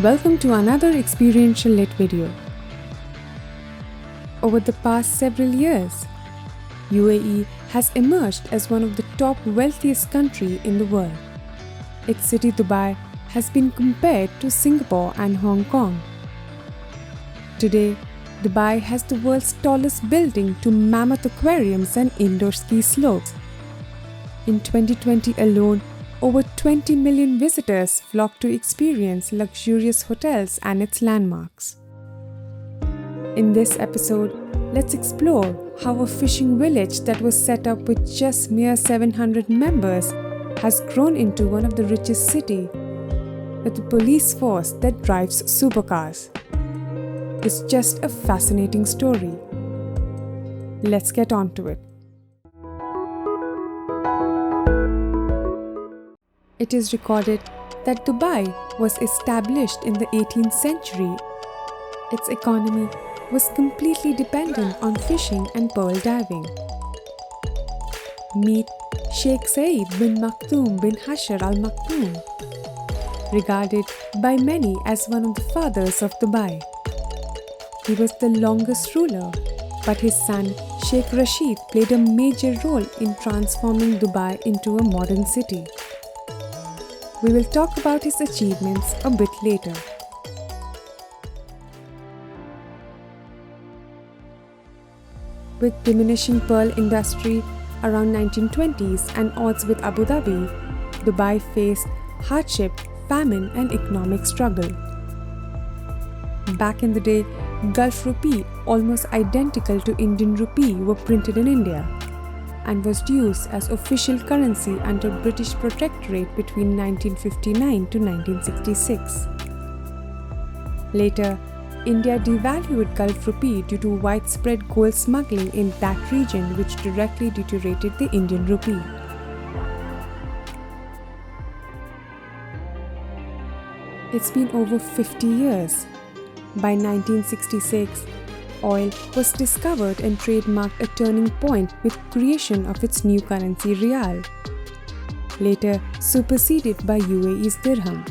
Welcome to another Experiential Lit video. Over the past several years, UAE has emerged as one of the top wealthiest countries in the world. Its city Dubai has been compared to Singapore and Hong Kong. Today, Dubai has the world's tallest building to mammoth aquariums and indoor ski slopes. In 2020 alone, over 20 million visitors flocked to experience luxurious hotels and its landmarks. In this episode, let's explore how a fishing village that was set up with just mere 700 members has grown into one of the richest cities, with a police force that drives supercars. It's just a fascinating story. Let's get on to it. It is recorded that Dubai was established in the 18th century. Its economy was completely dependent on fishing and pearl diving. Meet Sheikh Saeed bin Maktoum bin Hashar Al Maktoum, regarded by many as one of the fathers of Dubai. He was the longest ruler, but his son Sheikh Rashid played a major role in transforming Dubai into a modern city. We will talk about his achievements a bit later. With diminishing pearl industry around 1920s and odds with Abu Dhabi, Dubai faced hardship, famine and economic struggle. Back in the day, Gulf rupee, almost identical to Indian rupee, were printed in India and was used as official currency under British Protectorate between 1959 to 1966. Later, India devalued Gulf rupee due to widespread gold smuggling in that region, which directly deteriorated the Indian rupee. It's been over 50 years. By 1966, oil was discovered and trade marked a turning point with creation of its new currency Rial, later superseded by UAE's dirham.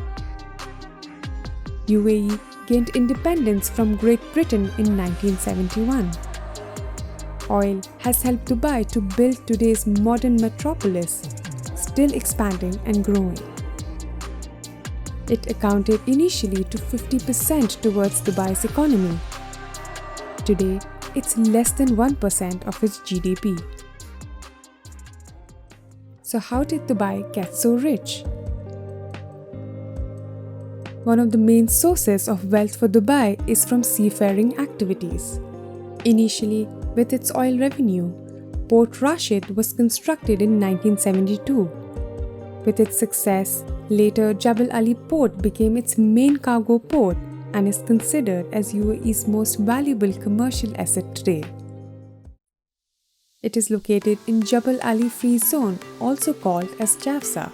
UAE gained independence from Great Britain in 1971. Oil has helped Dubai to build today's modern metropolis, still expanding and growing. It accounted initially to 50% towards Dubai's economy. Today, it's less than 1% of its GDP. So how did Dubai get so rich? One of the main sources of wealth for Dubai is from seafaring activities. Initially, with its oil revenue, Port Rashid was constructed in 1972. With its success, later Jebel Ali Port became its main cargo port and is considered as UAE's most valuable commercial asset today. It is located in Jebel Ali Free Zone, also called as Jafsa.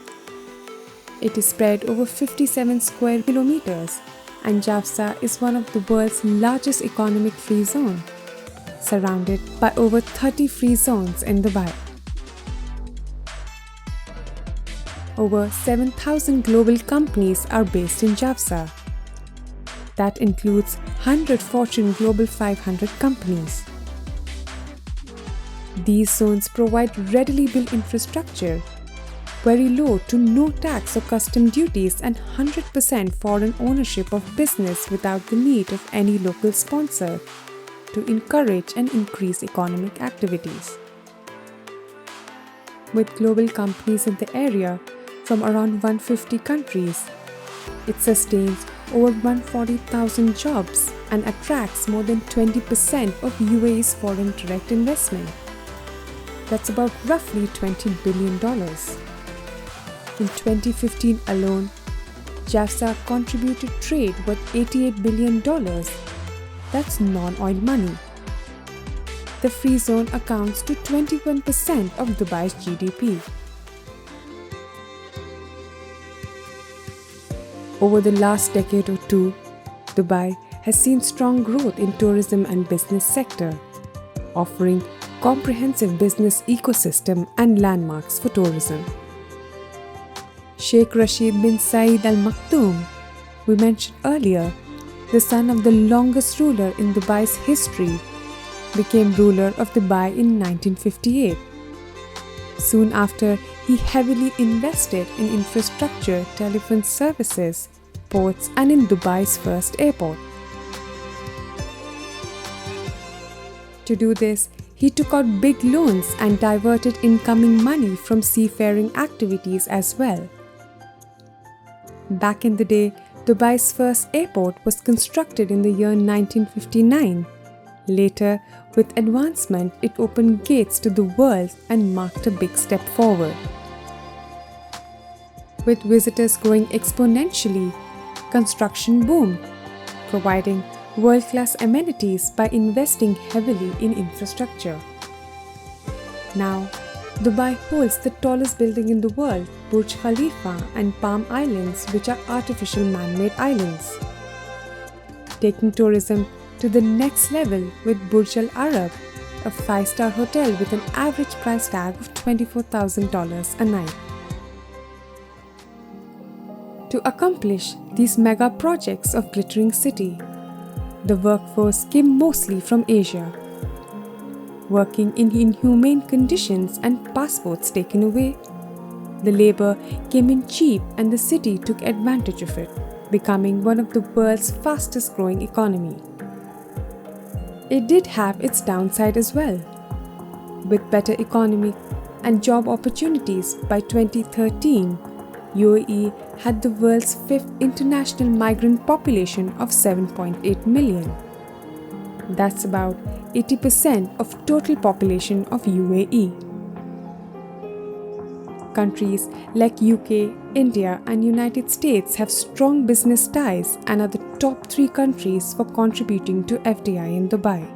It is spread over 57 square kilometers, and Jafsa is one of the world's largest economic free zones, surrounded by over 30 free zones in Dubai. Over 7,000 global companies are based in Jafsa. That includes 100 Fortune Global 500 companies. These zones provide readily built infrastructure, very low to no tax or custom duties, and 100% foreign ownership of business without the need of any local sponsor to encourage and increase economic activities. With global companies in the area from around 150 countries, it sustains over 140,000 jobs and attracts more than 20% of UAE's foreign direct investment. That's about roughly $20 billion. In 2015 alone, Jafsa contributed trade worth $88 billion. That's non-oil money. The free zone accounts to 21% of Dubai's GDP. Over the last decade or two, Dubai has seen strong growth in tourism and business sector, offering comprehensive business ecosystem and landmarks for tourism. Sheikh Rashid bin Saeed Al Maktoum, we mentioned earlier, the son of the longest ruler in Dubai's history, became ruler of Dubai in 1958. Soon after, he heavily invested in infrastructure, telephone services, ports, and in Dubai's first airport. To do this, he took out big loans and diverted incoming money from seafaring activities as well. Back in the day, Dubai's first airport was constructed in the year 1959. Later, with advancement, it opened gates to the world and marked a big step forward. With visitors growing exponentially, construction boomed, providing world-class amenities by investing heavily in infrastructure. Now, Dubai holds the tallest building in the world, Burj Khalifa and Palm Islands, which are artificial man-made islands. Taking tourism to the next level with Burj Al Arab, a 5-star hotel with an average price tag of $24,000 a night. To accomplish these mega projects of glittering city, the workforce came mostly from Asia, working in inhumane conditions and passports taken away. The labor came in cheap and the city took advantage of it, becoming one of the world's fastest growing economy. It did have its downside as well. With better economy and job opportunities by 2013, UAE had the world's 5th international migrant population of 7.8 million. That's about 80% of total population of UAE. Countries like UK, India and United States have strong business ties and are the top 3 countries for contributing to FDI in Dubai.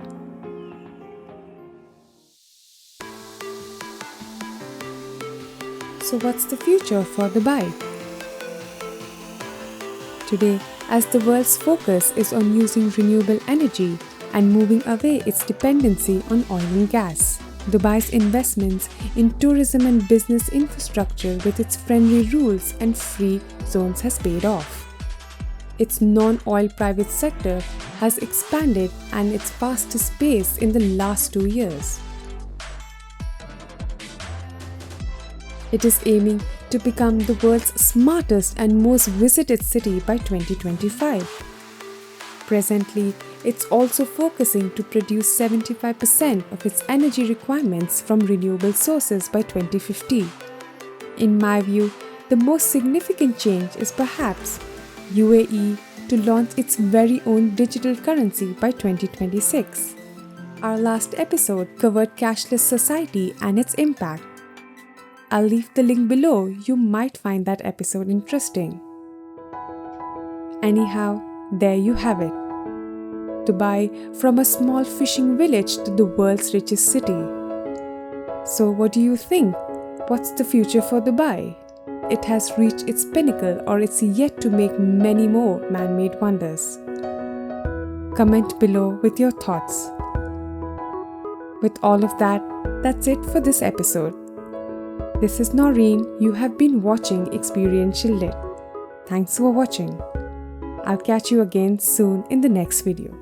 So what's the future for Dubai? Today, as the world's focus is on using renewable energy and moving away its dependency on oil and gas, Dubai's investments in tourism and business infrastructure with its friendly rules and free zones has paid off. Its non-oil private sector has expanded at its fastest pace in the last 2 years. It is aiming to become the world's smartest and most visited city by 2025. Presently, it's also focusing to produce 75% of its energy requirements from renewable sources by 2050. In my view, the most significant change is perhaps UAE to launch its very own digital currency by 2026. Our last episode covered cashless society and its impact. I'll leave the link below, you might find that episode interesting. Anyhow, there you have it. Dubai from a small fishing village to the world's richest city. So what do you think? What's the future for Dubai? It has reached its pinnacle or it's yet to make many more man-made wonders? Comment below with your thoughts. With all of that, that's it for this episode. This is Noreen. You have been watching Experiential Lit. Thanks for watching. I'll catch you again soon in the next video.